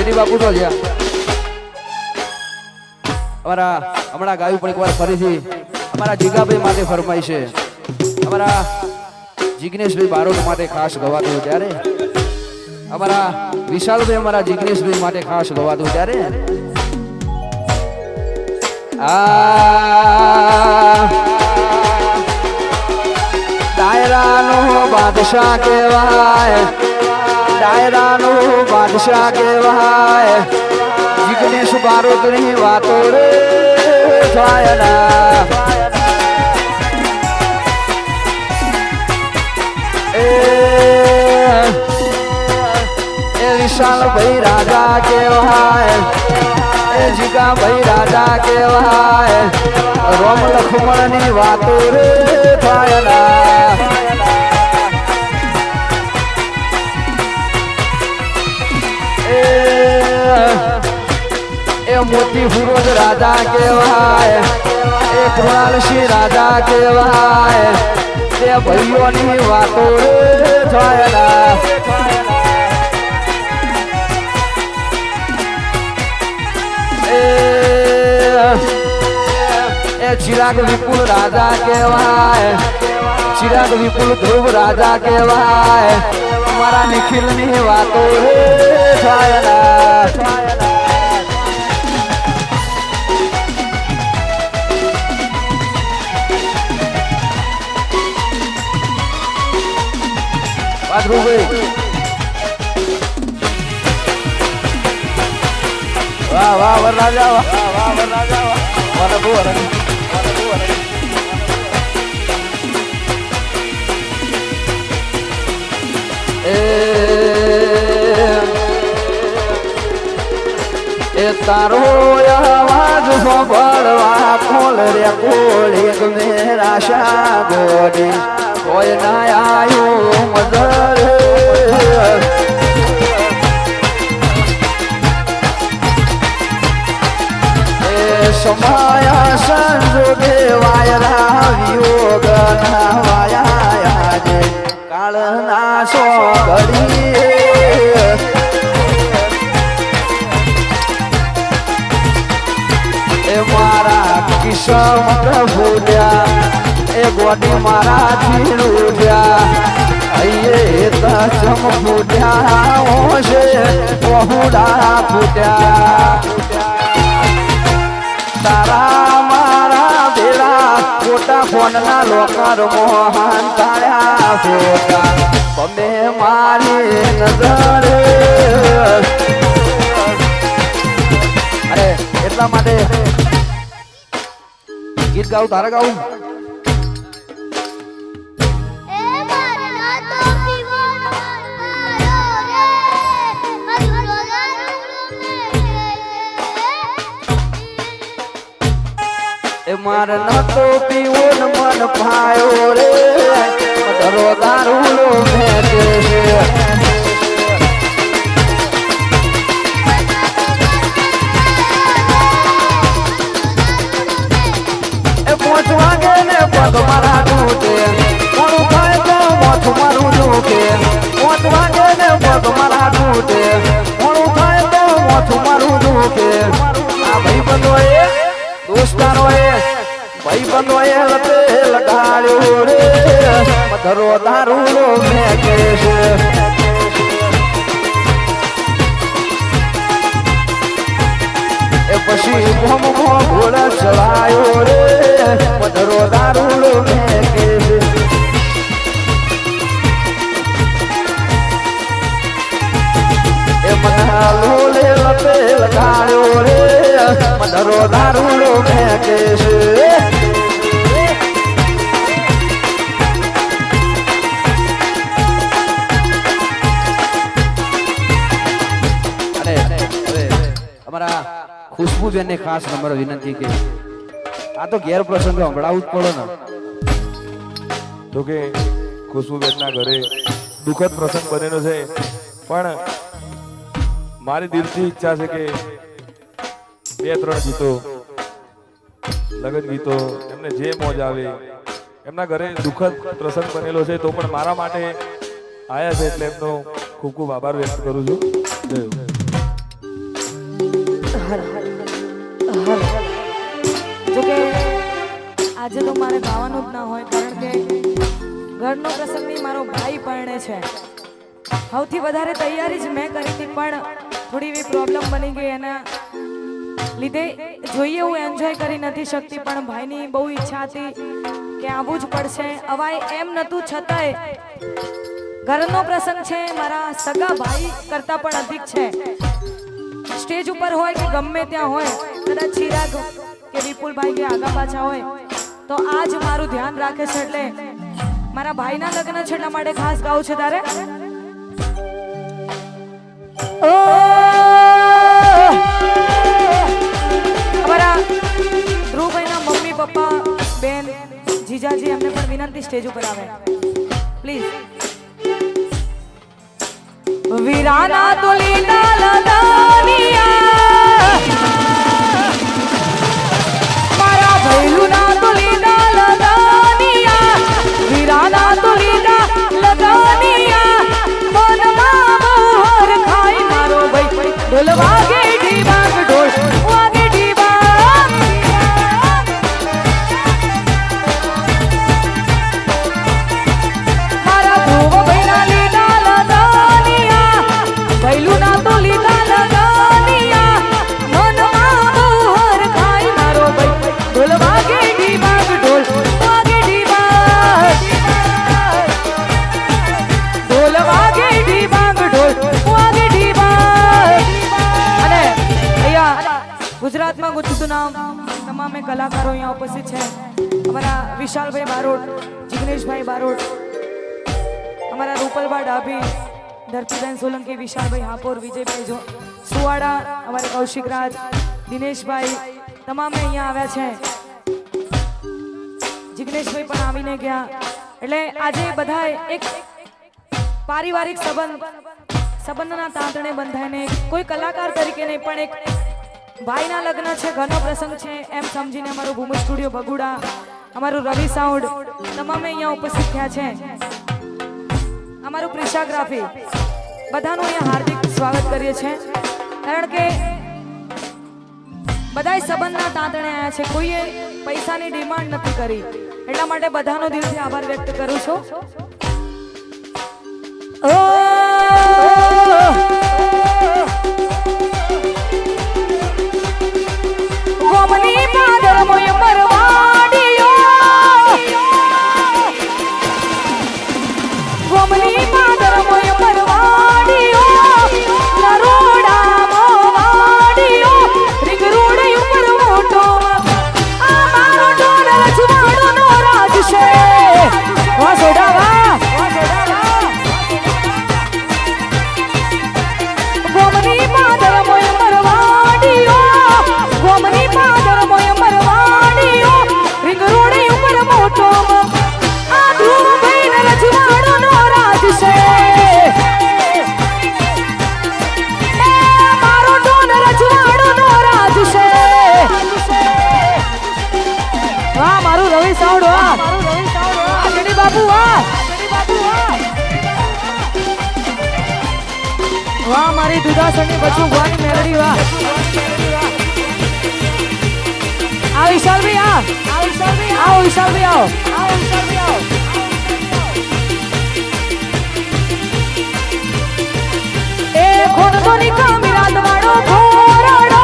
જેની બાપુ તો જ્યાં અમારા હમણાં ગાયું પણ એકવાર ફરીથી અમારા જીગાભાઈ માટે ફરમાઈ છે, અમારા જિગ્નેશભાઈ બારોટ માટે ખાસ ગવાતું ત્યારે, અમારા વિશાલભાઈ અમારા જિગ્નેશભાઈ માટે ખાસ ગવાતું ત્યારે ડાયરાનો બાદશાહ કહેવાય, ડાયરાનો બાદશાહ કહેવાય, જિગ્નેશ બારોટની વાતો રે થાયના એ વિશાલ ભાઈ રાજા કહેવાય, એ જીગા ભાઈ રાજા કહેવાય, રોમ લક્ષ્મણની વાતો રે થાયના એ મોતી ફિરોજ રાજા કહેવાય, એ કૃણાલસિંહ રાજા કહેવાય, તે ભાઈઓની વાતો રે થાયના એ ચિરાગ વિપુલ રાજા કહેવાય, ચિરાગ વિપુલ ધ્રુવ રાજા કહેવાય, મારા નિખિલની વાતો રે થાયના વાહ વાહ વરરાજા, વાહ વાહ વરરાજા, વાહ એ તારો આવાજ સાંભળવા ખોલ રે કોળી મેરા શા ગોડી કોઈ ના આયો મદર સમાયા સંજોગે વાયરા વિયોગ ના વાયા જે કાળ ના સો ઘડી એ મારા કિસ્સા ફૂટ્યા, એ ગોડી મારા ચીડુટ્યા, અયે તચમ ફૂટ્યા ઓશે બહુડા ફૂટ્યા, તારા મારા બેડા ખોટા ફોનના લોકર મોહન તાળ્યા ફોટા તમે મારી નજર અરે એટલા માટે ગીત ગાવું તારે ગાવું માર નતો પીવો ને મન પાયો રે ધરો દારૂલો મેકે છે એ પોચ વાગે ને પગ મારા તૂટે મોડું થાય તો મોઠું મારું દુખે, પોચ વાગે ને પગ મારા તૂટે મોડું થાય તો મોઠું મારું દુખે, આ ભાઈ બંધો એ દોસ્તારો એ ભાઈ બંધો એ લતે લગાડ્યો રે મધરો દારૂલો મેકે છે એ પછી ભોમ ઘોડ ચલાયો રે મધરો દારૂલો મેકે છે એ મનાલો લે લતે લગાડ્યો રે મધરો દારૂલો મેકે છે અમારા ખુશ્બુબેન ને ખાસ નંબર વિનંતી કે આ તો ગેર પ્રસંગ સંભળાવું જ પડે ને, તો કે ખુશ્બુબેન ના ઘરે દુઃખદ પ્રસંગ બનેલો છે, પણ મારી દિલથી ઈચ્છા છે કે 2-3 ગીતો લગન ગીતો એમને જે મોજ આવે, એમના ઘરે દુઃખદ પ્રસંગ બનેલો છે તો પણ મારા માટે આયા છે એટલે એમનો ખૂબ ખૂબ આભાર વ્યક્ત કરું છું. જય જોકે આજે તો મારે ગાવાનું જ ના હોય, કારણ કે ઘરનો પ્રસંગ નહીં, મારો ભાઈ પરણે છે. સૌથી વધારે તૈયારી જ મેં કરી હતી, પણ થોડી એવી પ્રોબ્લેમ બની ગઈ એના લીધે જોઈએ હું એન્જોય કરી નથી શકતી. પણ ભાઈની બહુ ઈચ્છા હતી કે આવવું જ પડશે. અવાય એમ નહોતું, છતાંય ઘરનો પ્રસંગ છે, મારા સગા ભાઈ કરતાં પણ અધિક છે. સ્ટેજ ઉપર હોય કે ગમે ત્યાં હોય, કદાચ ચિરાગ કે વિપુલભાઈ કે આગા પાછા હોય તો આજ મારું ધ્યાન રાખે છે. એટલે મારા ભાઈના લગ્ન છે એટલા માટે ખાસ ગાવું છે. તારે અમારા ધ્રુવભાઈના મમ્મી પપ્પા બેન જીજાજી એમને પણ વિનંતી સ્ટેજ ઉપર આવે પ્લીઝ. વીરાના તુલીના લદાનિયા મારા ભૈલુના તુલીના લદાનિયા વીરાના તુલીના લદાનિયા મનમાં મોહર ખાઈ મારો ભાઈ ઢોલ વાગે ઢીબાગ ઢોલ વાગે ઢીબાગ મારા ધ્રુવ ભાઈના લીલા ભૈલુના તો લીલા લગાનિયા મનમાં મોહર ખાઈ મારો ભાઈ ઢોલ વાગે ઢીબાગ ઢોલ વાગે ઢીબાગ ઢોલ વાગે ઢીબાગ ઢોલ વાગે ઢીબાગ. અને અહીંયા ગુજરાતમાં ગુજતું નામ તમામે કલાકારો અહીંયા ઉપસ્થિત છે. અમારા વિશાલભાઈ બારોટ, જિગ્નેશભાઈ બારોટ, અમારા રૂપલબા ડાભી, ધરતીબેન સોલંકી, વિશાલભાઈ હાપોર, વિજયભાઈ સુવાડા, અમારે કૌશિક રાજ, દિનેશભાઈ, તમામે અહીંયા આવ્યા છે. જિગ્નેશભાઈ પણ આવીને ગયા. એટલે આજે બધા એક પારિવારિક સંબંધના તાંતણે બંધાઈને કોઈ કલાકાર તરીકે નહીં, પણ એક ભાઈના લગ્ન છે, ઘરનો પ્રસંગ છે એમ સમજીને અમારું ભૂમિ સ્ટુડિયો ભગુડા, અમારું રવિ સાઉન્ડ તમામે અહીંયા ઉપસ્થિત થયા છે. અમારું પ્રિશાગ્રાફી બધાનું અહીંયા હાર્દિક સ્વાગત કરીએ છીએ, કારણ કે બધા સંબંધના તાંતણે આવ્યા છે, કોઈએ પૈસાની ડિમાન્ડ નથી કરી. એટલા માટે બધાનો દિલથી આભાર વ્યક્ત કરું છું. ગોમની પાદર મોય મરવાડીયો ગોમની પાદર મોય મરવાડીયો નરોડા મોવાડીયો રીંગ રોડ ઉપર મોટો આ મારો ઢોલ રજવાડો નો રાજ છે. વાહ સોડા વાહ ગોમની પાદર મોય મરવાડીયો ગોમની પાદર મોય મરવાડીયો રીંગ રોડ ઉપર મોટો આ ધ્રુવભાઈ ને રજવાડો નો રાજ છે. એ મારો ઢોલ રજવાડો નો રાજ છે. વાહ મારું રવિ સાઉન્ડ, વાહ ગણી બાપુ, વાહ વાહ મારી દુધાસની બચું ભવાની મેલડી, વાહ આ વિશાલભાઈ આવો વિશાલભાઈ આવો. એ ખોંદોની કામીરાત વાળો ખોરડો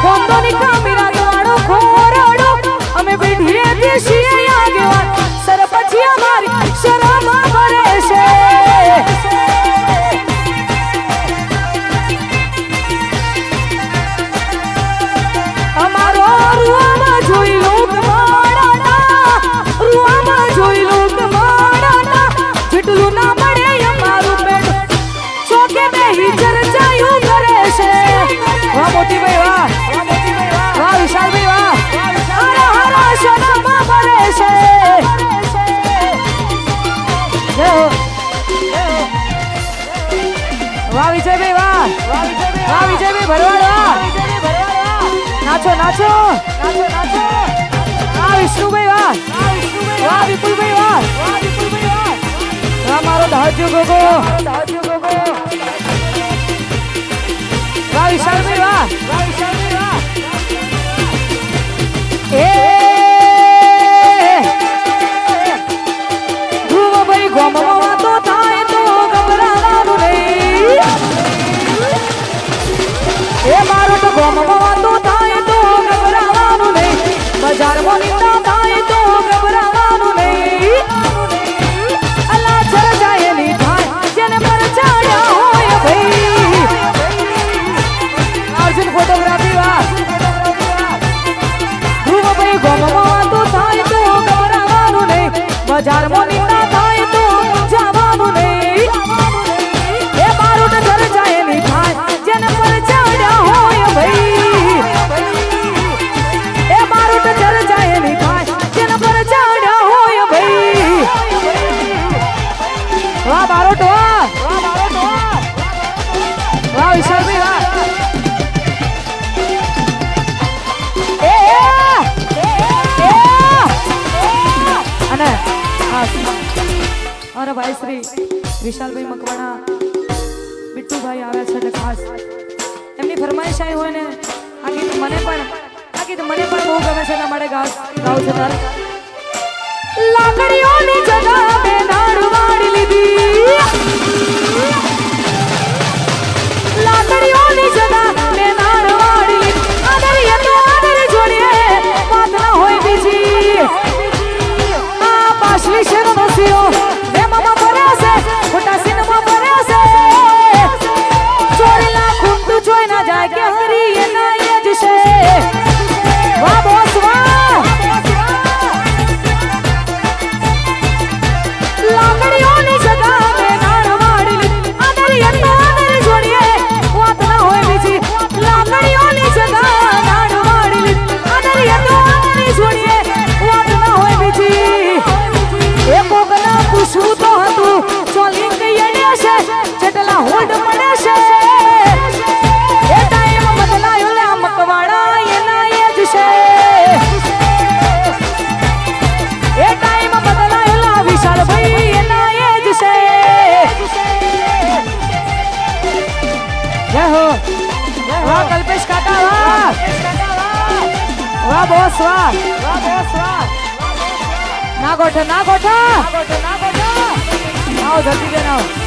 ખોંદોની કામીરાત વાળો ખોરડો અમે બેઠીએ દેશીએ આગેવાન સરપંચી અમારી શરમ ભરે છે. અમારો રૂઆમાં જોઈ લોક માડાના રૂઆમાં જોઈ લોક માડાના જેટલું ના મળે અમારું પેટ ચોકે બેહી ચર્ચાયું કરે છે. વાહ મોતીભાઈ, વાહ વાહ વિશાલભાઈ, વાહ હરા હરા શરમમાં ભરે છે. વાહ વિજયભાઈ, વાહ વિજયભાઈ ભરવાડ, વાહ નાચો નાચો વાહ વિષ્ણુભાઈ, વાહ વિપુલભાઈ, વાહ મારો ધાજ્યો ગોગો, વાહ વિશાલભાઈ, વાહ ગોમમાં વાતો થાય તો ગભરાવાનું નહીં બજારમાં નિંદા થાય તો ગભરાવાનું નહીં અલા ચર્ચાએ ની થાય જેને પર ચાડ્યા હોય ભાઈ અર્જુન ફોટોગ્રાફી વાહ ધ્રુવ ભાઈ ગોમમાં વાતો થાય તો ગભરાવાનું નહીં બજારમાં નિંદા થાય તો મૂંઝાવાનું નહીં એ બારોટ ચર્ચાએ ની થાય જેને પર ચાડ્યા હોય ભાઈ એ બારોટ ચર્ચાએ ની થાય જેને પર ચાડ્યા હોય ભાઈ વાહ બારોટ વાહ વાહ વિશાલભાઈ વાહ અને અરે ભાઈ શ્રી વિશાલભાઈ મકવાણા બિટ્ટુભાઈ આવ્યા છે એટલે ખાસ એમની ફરમાઈશ આવી હોય ને આ ગીત મને પણ બહુ ગમે છે એટલા માટે ગાઉં છે તાર લાકડીઓની જગા બે નાડ વાળી લીધી લાકડીઓની જગા બે નાડ વાળી લીધી આદરીએ તો આદરી જોડીએ વાત ના હોય બીજી આ પાછલી શેરનો સિયો બે મામા ભર્યા છે ખોટા સિનેમા ભર્યા છે ચોરીલા ખૂંટું જોઈ ના જાય કે હરી એના એ જ છે વાહ બોસ વાહ લાકડીઓની જગા બે નાડ વાળી લીધી આદરીએ તો આદરી જોડીએ વાત ના હોય બીજી લાકડીઓની જગા નાડ વાળી લીધી આદરીએ તો આદરી જોડીએ વાત ના હોય બીજી એ કોકના પૂછવું તો હતું ચોલી કઈડ્યા છે જેટલા હોલ્ડ પડે છે એ ટાઈમ બદલાયો લે મકવાડા એના એ જ છે એ ટાઈમ બદલાયો લા વિશાલભાઈ એના એ જ છે જય હો વાહ કલ્પેશ કાકા વાહ વાહ બોસ વાહ ના ગોઠા આવો જલ્દી બેન આવો